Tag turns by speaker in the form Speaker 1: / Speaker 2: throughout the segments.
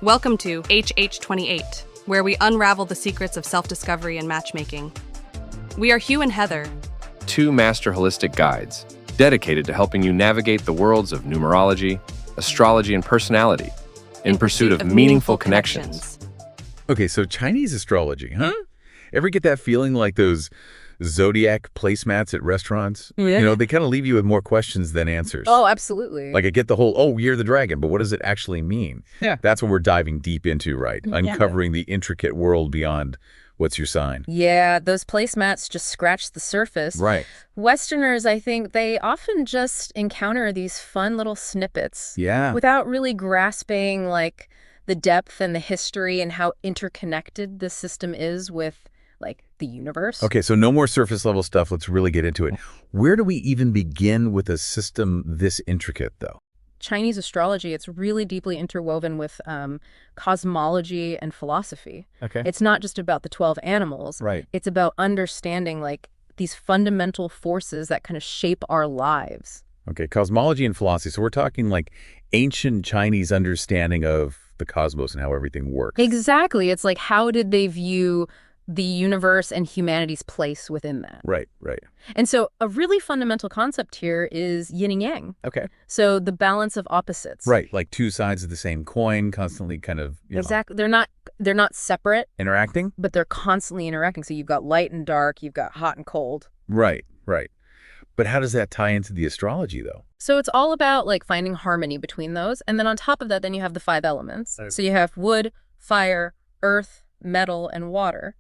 Speaker 1: Welcome to HH28, where we unravel the secrets of self-discovery and matchmaking. We are Hugh and Heather,
Speaker 2: two master holistic guides dedicated to helping you navigate the worlds of numerology, astrology, and personality in pursuit of meaningful connections.
Speaker 3: Okay, so Chinese astrology, huh? Ever get that feeling like those zodiac placemats at restaurants?
Speaker 4: Yeah.
Speaker 3: You know, they kind of leave you with more questions than answers.
Speaker 4: Oh, absolutely.
Speaker 3: Like I get the whole, oh, you're the dragon, but what does it actually mean?
Speaker 4: Yeah.
Speaker 3: That's what we're diving deep into, right? Uncovering the intricate world beyond what's your sign.
Speaker 4: Yeah, those placemats just scratch the surface.
Speaker 3: Right.
Speaker 4: Westerners, I think, they often just encounter these fun little snippets.
Speaker 3: Yeah.
Speaker 4: Without really grasping, like, the depth and the history and how interconnected the system is with, like, the universe.
Speaker 3: Okay, so no more surface level stuff. Let's really get into it. Where do we even begin with a system this intricate, though?
Speaker 4: Chinese astrology, it's really deeply interwoven with cosmology and philosophy.
Speaker 3: Okay.
Speaker 4: It's not just about the 12 animals.
Speaker 3: Right.
Speaker 4: It's about understanding, like, these fundamental forces that kind of shape our lives.
Speaker 3: Okay, cosmology and philosophy. So we're talking like ancient Chinese understanding of the cosmos and how everything works.
Speaker 4: Exactly. It's like, how did they view the universe and humanity's place within that?
Speaker 3: Right, right.
Speaker 4: And so a really fundamental concept here is yin and yang.
Speaker 3: Okay.
Speaker 4: So the balance of opposites.
Speaker 3: Right, like two sides of the same coin, constantly kind of,
Speaker 4: Exactly. They're not separate,
Speaker 3: interacting?
Speaker 4: but they're constantly interacting. So you've got light and dark, you've got hot and cold.
Speaker 3: Right, right. But how does that tie into the astrology, though?
Speaker 4: So it's all about, like, finding harmony between those. And then on top of that, then you have the 5 elements. So you have wood, fire, earth, metal, and water.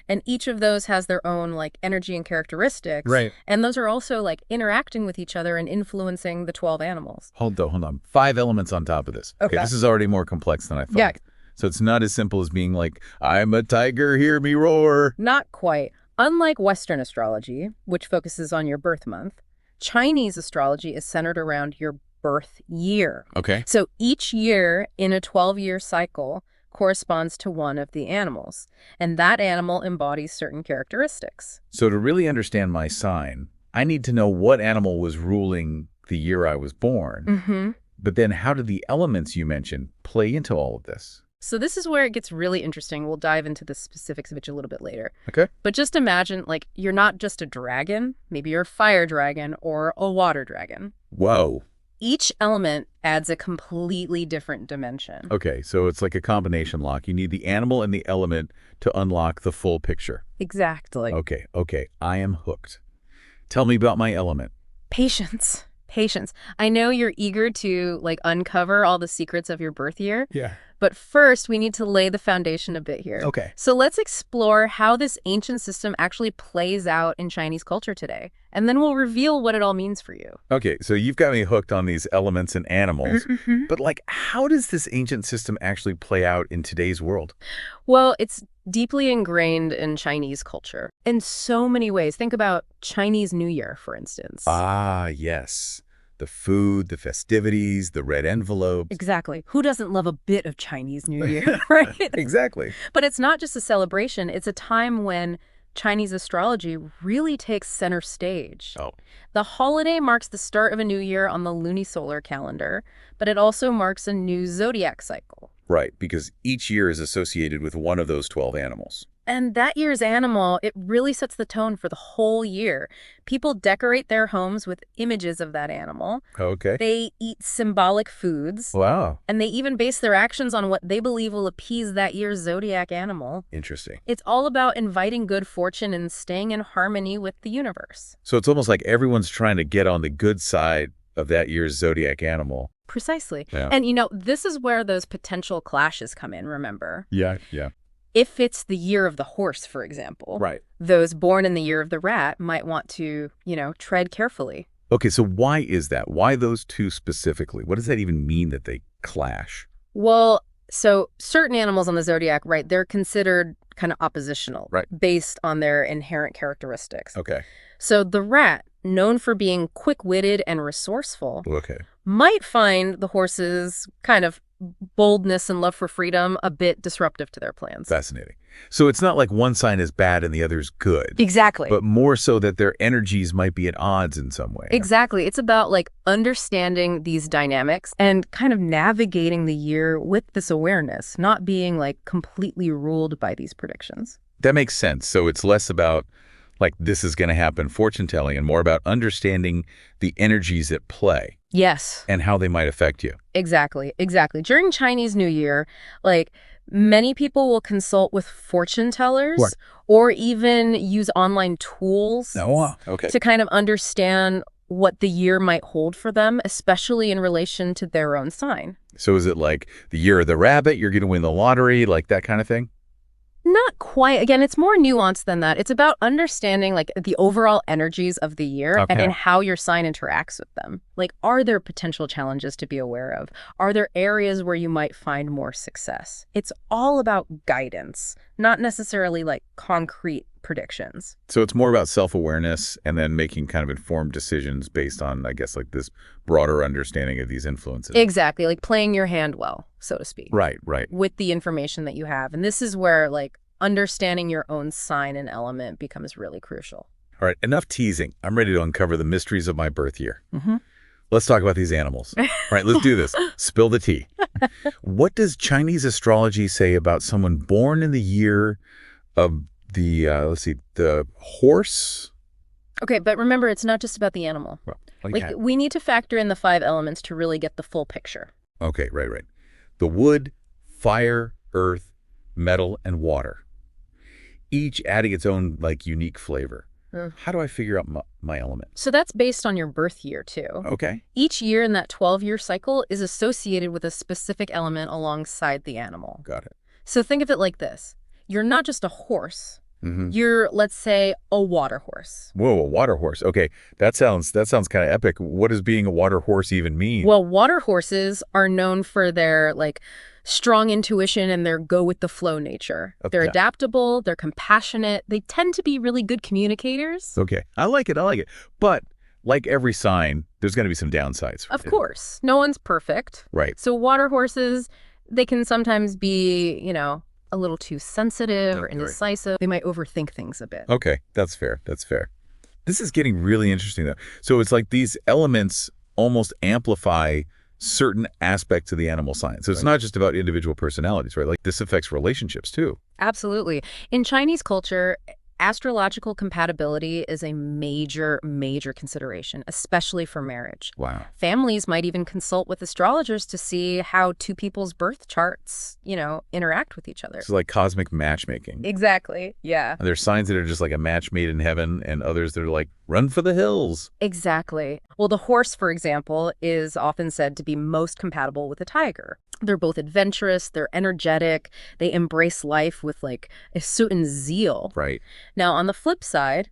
Speaker 4: And each of those has their own, like, energy and characteristics.
Speaker 3: Right.
Speaker 4: And those are also, like, interacting with each other and influencing the 12 animals.
Speaker 3: Hold on. 5 elements on top of this.
Speaker 4: Okay.
Speaker 3: This is already more complex than I thought.
Speaker 4: Yeah.
Speaker 3: So it's not as simple as being like, I'm a tiger, hear me roar.
Speaker 4: Not quite. Unlike Western astrology, which focuses on your birth month, Chinese astrology is centered around your birth year.
Speaker 3: Okay.
Speaker 4: So each year in a 12-year cycle corresponds to one of the animals, and that animal embodies certain characteristics.
Speaker 3: So to really understand my sign, I need to know what animal was ruling the year I was born.
Speaker 4: Mm-hmm.
Speaker 3: But then how do the elements you mentioned play into all of this?
Speaker 4: So this is where it gets really interesting. We'll dive into the specifics of it a little bit later.
Speaker 3: Okay.
Speaker 4: But just imagine, like, you're not just a dragon. Maybe you're a fire dragon or a water dragon.
Speaker 3: Whoa.
Speaker 4: Each element adds a completely different dimension.
Speaker 3: Okay, so it's like a combination lock. You need the animal and the element to unlock the full picture.
Speaker 4: Exactly.
Speaker 3: Okay, I am hooked. Tell me about my element.
Speaker 4: Patience. I know you're eager to, like, uncover all the secrets of your birth year.
Speaker 3: Yeah.
Speaker 4: But first, we need to lay the foundation a bit here.
Speaker 3: Okay.
Speaker 4: So let's explore how this ancient system actually plays out in Chinese culture today. And then we'll reveal what it all means for you.
Speaker 3: Okay, so you've got me hooked on these elements and animals. But, like, how does this ancient system actually play out in today's world?
Speaker 4: Well, it's deeply ingrained in Chinese culture in so many ways. Think about Chinese New Year, for instance.
Speaker 3: Ah, yes. The food, the festivities, the red envelopes.
Speaker 4: Exactly. Who doesn't love a bit of Chinese New Year, right?
Speaker 3: Exactly.
Speaker 4: But it's not just a celebration. It's a time when Chinese astrology really takes center stage.
Speaker 3: Oh.
Speaker 4: The holiday marks the start of a new year on the lunisolar calendar, but it also marks a new zodiac cycle.
Speaker 3: Right, because each year is associated with one of those 12 animals.
Speaker 4: And that year's animal, it really sets the tone for the whole year. People decorate their homes with images of that animal.
Speaker 3: Okay.
Speaker 4: They eat symbolic foods.
Speaker 3: Wow.
Speaker 4: And they even base their actions on what they believe will appease that year's zodiac animal.
Speaker 3: Interesting.
Speaker 4: It's all about inviting good fortune and staying in harmony with the universe.
Speaker 3: So it's almost like everyone's trying to get on the good side of that year's zodiac animal.
Speaker 4: Precisely.
Speaker 3: Yeah.
Speaker 4: And, this is where those potential clashes come in, remember?
Speaker 3: Yeah.
Speaker 4: If it's the year of the horse, for example,
Speaker 3: Right.
Speaker 4: those born in the year of the rat might want to, tread carefully.
Speaker 3: Okay, so why is that? Why those two specifically? What does that even mean that they clash?
Speaker 4: Well, so certain animals on the zodiac, right, they're considered kind of oppositional,
Speaker 3: Right.
Speaker 4: based on their inherent characteristics.
Speaker 3: Okay.
Speaker 4: So the rat, known for being quick-witted and resourceful,
Speaker 3: Okay.
Speaker 4: might find the horses kind of boldness and love for freedom a bit disruptive to their plans.
Speaker 3: Fascinating. So it's not like one sign is bad and the other's good.
Speaker 4: Exactly.
Speaker 3: But more so that their energies might be at odds in some way.
Speaker 4: Exactly. It's about like understanding these dynamics and kind of navigating the year with this awareness, not being like completely ruled by these predictions.
Speaker 3: That makes sense. So it's less about like this is going to happen fortune telling and more about understanding the energies at play.
Speaker 4: Yes.
Speaker 3: And how they might affect you.
Speaker 4: Exactly. During Chinese New Year, like many people will consult with fortune tellers or even use online tools to kind of understand what the year might hold for them, especially in relation to their own sign.
Speaker 3: So is it like the year of the rabbit, you're going to win the lottery, like that kind of thing?
Speaker 4: Not quite. Again, it's more nuanced than that. It's about understanding like the overall energies of the year and how your sign interacts with them. Like, are there potential challenges to be aware of? Are there areas where you might find more success? It's all about guidance, not necessarily like concrete predictions.
Speaker 3: So it's more about self-awareness and then making kind of informed decisions based on, I guess, like this broader understanding of these influences.
Speaker 4: Exactly. Like playing your hand well, so to speak.
Speaker 3: Right.
Speaker 4: With the information that you have. And this is where like understanding your own sign and element becomes really crucial.
Speaker 3: All right. Enough teasing. I'm ready to uncover the mysteries of my birth year. Let's talk about these animals. All right. Let's do this. Spill the tea. What does Chinese astrology say about someone born in the year of the horse?
Speaker 4: Okay, but remember, it's not just about the animal.
Speaker 3: Well,
Speaker 4: we need to factor in the 5 elements to really get the full picture.
Speaker 3: Okay, right. The wood, fire, earth, metal, and water. Each adding its own, like, unique flavor. How do I figure out my element?
Speaker 4: So that's based on your birth year, too.
Speaker 3: Okay.
Speaker 4: Each year in that 12-year cycle is associated with a specific element alongside the animal.
Speaker 3: Got it.
Speaker 4: So think of it like this. You're not just a horse. You're, let's say, a water horse.
Speaker 3: Whoa, a water horse. Okay, that sounds kind of epic. What does being a water horse even mean?
Speaker 4: Well, water horses are known for their, like, strong intuition and their go-with-the-flow nature.
Speaker 3: Okay.
Speaker 4: They're adaptable, they're compassionate, they tend to be really good communicators.
Speaker 3: Okay, I like it. But like every sign, there's going to be some downsides.
Speaker 4: Of course. No one's perfect.
Speaker 3: Right.
Speaker 4: So water horses, they can sometimes be, a little too sensitive or indecisive. Right. They might overthink things a bit.
Speaker 3: Okay, that's fair. This is getting really interesting, though. So it's like these elements almost amplify certain aspects of the animal sign. So it's not just about individual personalities, right? Like this affects relationships, too.
Speaker 4: Absolutely. In Chinese culture, astrological compatibility is a major consideration, especially for marriage.
Speaker 3: Wow.
Speaker 4: Families might even consult with astrologers to see how two people's birth charts, interact with each other.
Speaker 3: It's like cosmic matchmaking.
Speaker 4: Exactly. Yeah.
Speaker 3: There's signs that are just like a match made in heaven and others that are like, run for the hills.
Speaker 4: Exactly. Well, the horse, for example, is often said to be most compatible with a tiger. They're both adventurous, they're energetic, they embrace life with like a certain zeal.
Speaker 3: Right.
Speaker 4: Now, on the flip side,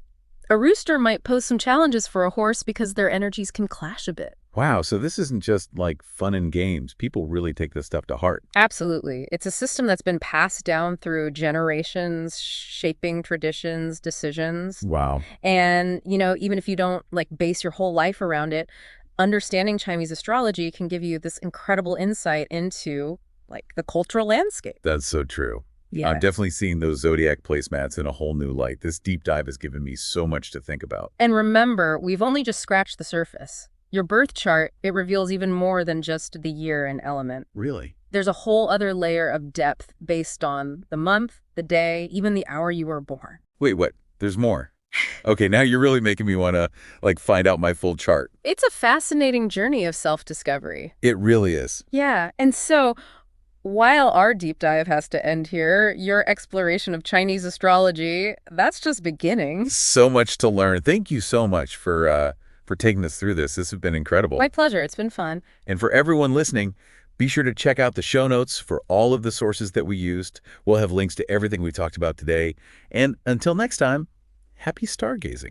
Speaker 4: a rooster might pose some challenges for a horse because their energies can clash a bit.
Speaker 3: Wow, so this isn't just like fun and games. People really take this stuff to heart.
Speaker 4: Absolutely. It's a system that's been passed down through generations, shaping traditions, decisions.
Speaker 3: Wow.
Speaker 4: And, even if you don't like base your whole life around it, understanding Chinese astrology can give you this incredible insight into like the cultural landscape.
Speaker 3: That's so true.
Speaker 4: Yeah.
Speaker 3: I'm definitely seeing those zodiac placemats in a whole new light. This deep dive has given me so much to think about.
Speaker 4: And remember, we've only just scratched the surface. Your birth chart, it reveals even more than just the year and element.
Speaker 3: Really?
Speaker 4: There's a whole other layer of depth based on the month, the day, even the hour you were born.
Speaker 3: Wait, what? There's more. Okay, now you're really making me want to like find out my full chart.
Speaker 4: It's a fascinating journey of self-discovery.
Speaker 3: It really is.
Speaker 4: Yeah, and so while our deep dive has to end here, your exploration of Chinese astrology, that's just beginning.
Speaker 3: So much to learn. Thank you so much for taking us through this. This has been incredible.
Speaker 4: My pleasure. It's been fun.
Speaker 3: And for everyone listening, be sure to check out the show notes for all of the sources that we used. We'll have links to everything we talked about today. And until next time, happy stargazing.